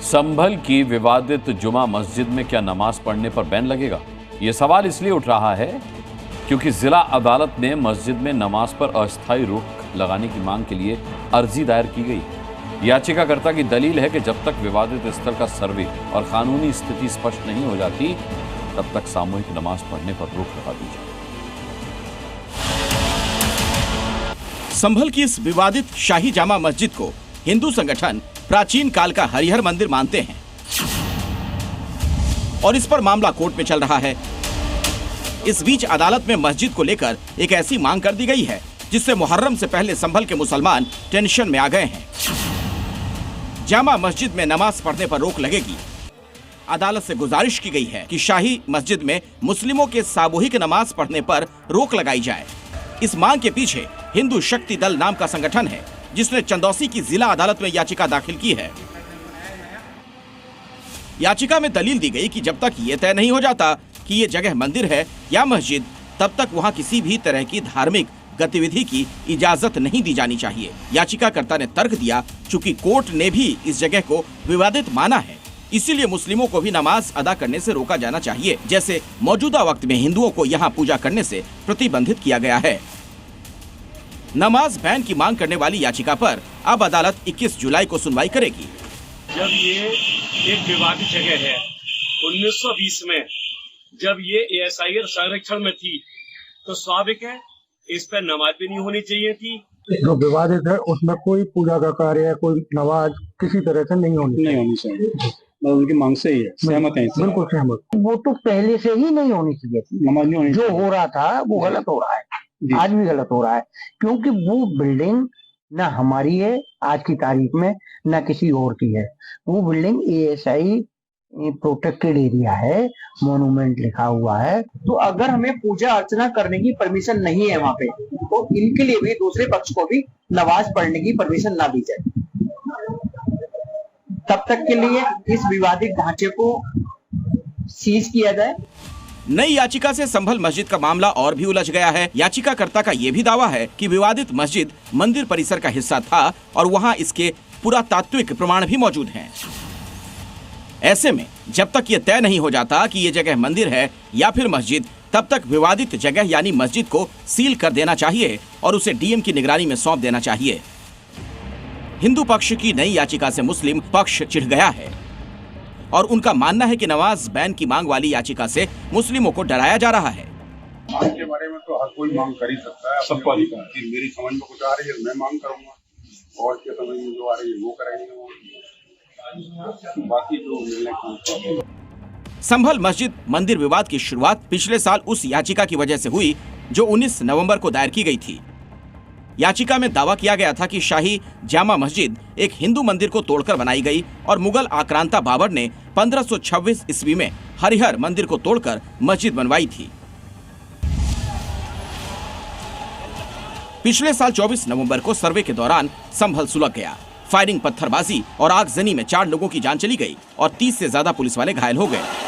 संभल की विवादित जुमा मस्जिद में क्या नमाज पढ़ने पर बैन लगेगा? ये सवाल इसलिए उठ रहा है क्योंकि जिला अदालत ने मस्जिद में नमाज पर अस्थायी रोक लगाने की मांग के लिए अर्जी दायर की गई। याचिकाकर्ता की दलील है कि जब तक विवादित स्थल का सर्वे और कानूनी स्थिति स्पष्ट नहीं हो जाती तब तक सामूहिक नमाज पढ़ने पर रोक लगा दी जाए। संभल की इस विवादित शाही जामा मस्जिद को हिंदू संगठन प्राचीन काल का हरिहर मंदिर मानते हैं और इस पर मामला कोर्ट में चल रहा है। इस बीच अदालत में मस्जिद को लेकर एक ऐसी मांग कर दी गई है जिससे मुहर्रम से पहले संभल के मुसलमान टेंशन में आ गए हैं। जामा मस्जिद में नमाज पढ़ने पर रोक लगेगी। अदालत से गुजारिश की गई है कि शाही मस्जिद में मुस्लिमों के सामूहिक नमाज पढ़ने पर रोक लगाई जाए। इस मांग के पीछे हिंदू शक्ति दल नाम का संगठन है जिसने चंदौसी की जिला अदालत में याचिका दाखिल की है। याचिका में दलील दी गई कि जब तक ये तय नहीं हो जाता कि ये जगह मंदिर है या मस्जिद, तब तक वहां किसी भी तरह की धार्मिक गतिविधि की इजाजत नहीं दी जानी चाहिए। याचिकाकर्ता ने तर्क दिया, चूंकि कोर्ट ने भी इस जगह को विवादित माना है, इसीलिए मुस्लिमों को भी नमाज अदा करने से रोका जाना चाहिए, जैसे मौजूदा वक्त में हिंदुओं को यहाँ पूजा करने से प्रतिबंधित किया गया है। नमाज बैन की मांग करने वाली याचिका पर अब अदालत 21 जुलाई को सुनवाई करेगी। जब ये एक विवादित जगह है, 1920 में जब ये ASIR संरक्षण में थी, तो स्वाभाविक है इस पर नमाज भी नहीं होनी चाहिए थी। जो विवादित है उसमें कोई पूजा का कार्य, कोई नमाज किसी तरह से नहीं होनी चाहिए। उनकी मांग से ही है, सहमत है? बिल्कुल सहमत। वो तो पहले से ही नहीं होनी चाहिए थी। नमाज नहीं होनी जो हो रहा था वो गलत हो रहा है, आज भी गलत हो रहा है, क्योंकि वो बिल्डिंग न हमारी है आज की तारीख में, न किसी और की है। वो बिल्डिंग ASI प्रोटेक्टेड एरिया है, मॉन्यूमेंट लिखा हुआ है। तो अगर हमें पूजा अर्चना करने की परमिशन नहीं है वहाँ पे, तो इनके लिए भी, दूसरे पक्ष को भी नमाज पढ़ने की परमिशन ना दी जाए। तब तक के लिए इस विवादित ढांचे को सीज किया जाए। नई याचिका से संभल मस्जिद का मामला और भी उलझ गया है। याचिकाकर्ता का यह भी दावा है कि विवादित मस्जिद मंदिर परिसर का हिस्सा था और वहां इसके पुरातात्विक प्रमाण भी मौजूद हैं। ऐसे में जब तक ये तय नहीं हो जाता कि ये जगह मंदिर है या फिर मस्जिद, तब तक विवादित जगह यानी मस्जिद को सील कर देना चाहिए और उसे DM की निगरानी में सौंप देना चाहिए। हिंदू पक्ष की नई याचिका से मुस्लिम पक्ष चिढ़ गया है और उनका मानना है कि नमाज बैन की मांग वाली याचिका से मुस्लिमों को डराया जा रहा है। मांग के बारे में तो हर कोई मांग कर ही सकता है, सबको अधिकार है। मेरी समझ में कुछ आ रही है मैं मांग करूंगा, और के समझ में जो आ रही है वो करेंगे, बाकी जो मिलने। संभल मस्जिद मंदिर विवाद की शुरुआत पिछले साल उस याचिका की वजह से हुई जो 19 नवंबर को दायर की गई थी। याचिका में दावा किया गया था कि शाही जामा मस्जिद एक हिंदू मंदिर को तोड़कर बनाई गई और मुगल आक्रांता बाबर ने 1526 ईस्वी में हरिहर मंदिर को तोड़कर मस्जिद बनवाई थी। पिछले साल 24 नवंबर को सर्वे के दौरान संभल सुलग गया। फायरिंग, पत्थरबाजी और आगजनी में 4 लोगों की जान चली गई और 30 से ज्यादा पुलिस वाले घायल हो गए।